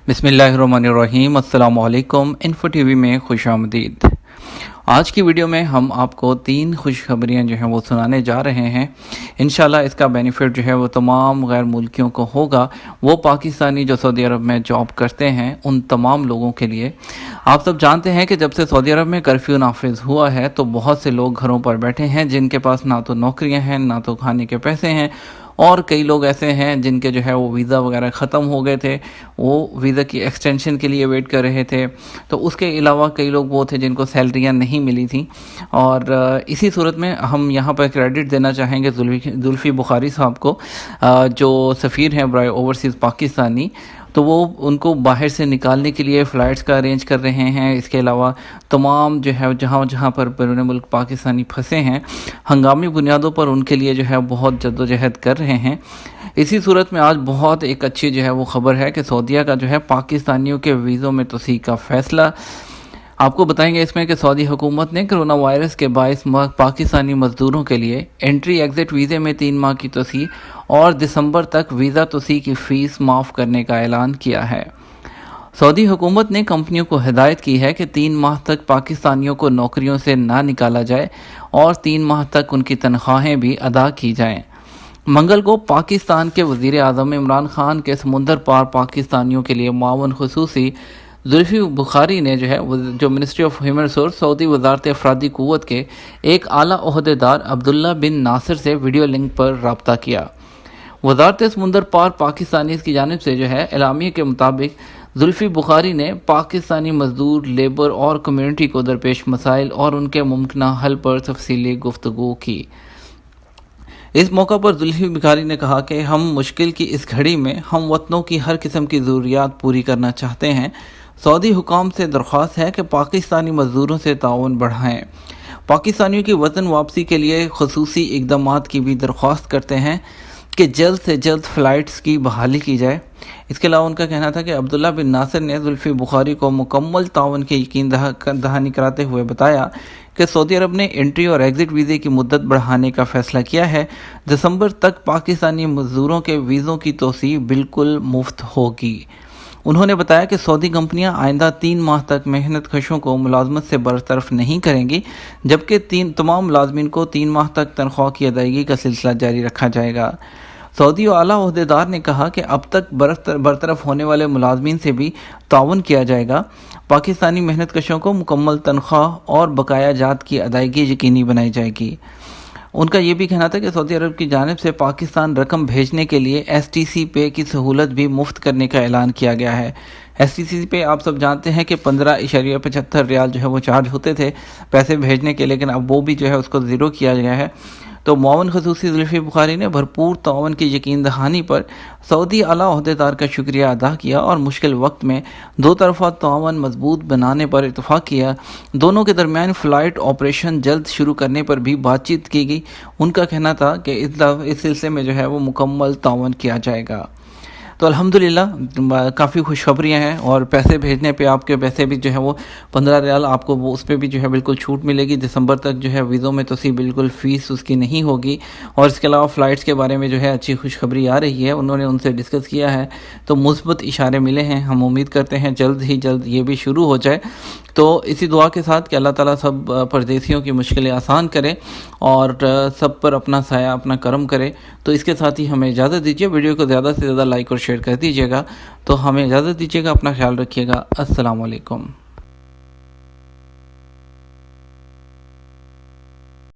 बिस्मिल्लाहिर्रहमानिर्रहीम। अस्सलाम वालेकुम। इन्फो टीवी में खुश आमदीद। आज की वीडियो में हम आपको 3 खुशखबरियाँ जो हैं वो सुनाने जा रहे हैं। इंशाल्लाह इसका बेनिफिट जो है वो तमाम गैर मुल्कियों को होगा, वो पाकिस्तानी जो सऊदी अरब में जॉब करते हैं उन तमाम लोगों के लिए। आप सब जानते हैं कि जब से सऊदी अरब में कर्फ्यू नाफिज हुआ है तो बहुत से लोग घरों पर बैठे हैं जिनके पास ना तो नौकरियां हैं ना तो खाने के पैसे हैं, और कई लोग ऐसे हैं जिनके जो है वो वीज़ा वगैरह ख़त्म हो गए थे, वो वीज़ा की एक्सटेंशन के लिए वेट कर रहे थे। तो उसके अलावा कई लोग वो थे जिनको सैलरियां नहीं मिली थी। और इसी सूरत में हम यहाँ पर क्रेडिट देना चाहेंगे जुल्फ़ी बुखारी साहब को, जो सफ़ीर हैं बराए ओवरसीज़ पाकिस्तानी। तो वो उनको बाहर से निकालने के लिए फ़्लाइट्स का अरेंज कर रहे हैं। इसके अलावा तमाम जो है जहाँ पर बैरून मुल्क पाकिस्तानी फंसे हैं, हंगामी बुनियादों पर उनके लिए जो है बहुत जद्दोजहद कर रहे हैं। इसी सूरत में आज बहुत एक अच्छी जो है वो ख़बर है कि सऊदीया का जो है पाकिस्तानियों के वीज़ों में तोसीक़ का फ़ैसला। आपको बताएंगे इसमें कि सऊदी हुकूमत ने कोरोना वायरस के बाइस पाकिस्तानी मज़दूरों के लिए एंट्री एग्ज़िट वीज़े में 3 माह की तोसी और दिसंबर तक वीज़ा तोसी की फ़ीस माफ़ करने का ऐलान किया है। सऊदी हुकूमत ने कंपनियों को हिदायत की है कि 3 माह तक पाकिस्तानियों को नौकरियों से ना निकाला जाए और 3 माह तक उनकी तनख्वाहें भी अदा की जाएँ। मंगल को पाकिस्तान के वज़ीर आज़म इमरान खान के समुंदर पार पाकिस्तानियों के लिए मावन खुसूसी जुल्फ़ी बुखारी ने जो है जो ministry of human resource Saudi वजारत अफरादी क़ुव्वत के एक आला ओहदेदार अब्दुल्ला बिन नासिर से वीडियो लिंक पर रब्ता किया। वजारत समुंदर पार पाकिस्तानी की जानिब से जो है एलामिया के मुताबिक जुल्फ़ी बुखारी ने पाकिस्तानी मजदूर, लेबर और कम्यूनिटी को दरपेश मसाइल और उनके मुमकिना हल पर तफसीली गुफ्तगू की। इस मौका पर जुल्फ़ी बुखारी ने कहा कि हम मुश्किल की इस घड़ी में हम वतनों की हर किस्म की ज़रूरियात पूरी करना चाहते हैं। सऊदी हुकाम से दरख्वास्त है कि पाकिस्तानी मज़दूरों से ताउन बढ़ाएँ। पाकिस्तानियों की वतन वापसी के लिए खुसूसी इक़दामात की भी दरख्वास्त करते हैं कि जल्द से जल्द फ़्लाइट्स की बहाली की जाए। इसके अलावा उनका कहना था कि अब्दुल्ला बिन नासिर ने जुल्फ़ी बुखारी को मुकम्मल ताउन की यकीन दहानी कराते हुए बताया कि सऊदी अरब ने एंट्री और एग्ज़िट वीज़े की मुद्दत बढ़ाने का फ़ैसला किया है। दिसंबर तक पाकिस्तानी मज़दूरों के वीज़ों की तोसी बिल्कुल मुफ्त होगी। उन्होंने बताया कि सऊदी कंपनियां आइंदा 3 माह तक मेहनत कशों को मुलाजमत से बरतरफ नहीं करेंगी, जबकि तमाम मुलाजमीन को 3 माह तक तनख्वाह की अदायगी का सिलसिला जारी रखा जाएगा। सऊदी आला ओहदेदार ने कहा कि अब तक बरतरफ होने वाले मुलाजमीन से भी ताउन किया जाएगा। पाकिस्तानी मेहनत कशों को मुकम्मल तनख्वाह और बकाया जात की अदायगी यकीनी बनाई जाएगी। उनका ये भी कहना था कि सऊदी अरब की जानिब से पाकिस्तान रकम भेजने के लिए STC पे की सहूलत भी मुफ्त करने का ऐलान किया गया है। STC पे आप सब जानते हैं कि 15.75 रियाल जो है वो चार्ज होते थे पैसे भेजने के, लेकिन अब वो भी जो है उसको ज़ीरो किया गया है। तो मुआवन खसूसी जुल्फ़ी बुखारी ने भरपूर ताउन की यकीन दहानी पर सऊदी आला ओहदेदार का शुक्रिया अदा किया और मुश्किल वक्त में दो तरफ़ा ताउन मजबूत बनाने पर इत्तफ़ाक़ किया। दोनों के दरमियान फ़्लाइट ऑपरेशन जल्द शुरू करने पर भी बातचीत की गई। उनका कहना था कि इस सिलसिले में जो है वो मुकम्मल ताउन किया जाएगा। तो अल्हम्दुलिल्लाह काफ़ी खुशखबरियाँ हैं, और पैसे भेजने पे आपके पैसे भी जो है वो 15 रियाल आपको वो उस पर भी जो है बिल्कुल छूट मिलेगी। दिसंबर तक जो है वीज़ों में तोसी बिल्कुल फ़ीस उसकी नहीं होगी। और इसके अलावा फ़्लाइट्स के बारे में जो है अच्छी खुशखबरी आ रही है, उन्होंने उनसे डिस्कस किया है तो मुस्बत इशारे मिले हैं। हम उम्मीद करते हैं जल्द ही जल्द ये भी शुरू हो जाए। तो इसी दुआ के साथ कि अल्लाह ताला सब परदेसियों की मुश्किलें आसान करे और सब पर अपना साया अपना करम करे। तो इसके साथ ही हमें इजाज़त दीजिए। वीडियो को ज़्यादा से ज़्यादा लाइक और शेयर कर दीजिएगा। तो हमें इजाज़त दीजिएगा, अपना ख्याल रखिएगा। अस्सलाम वालेकुम।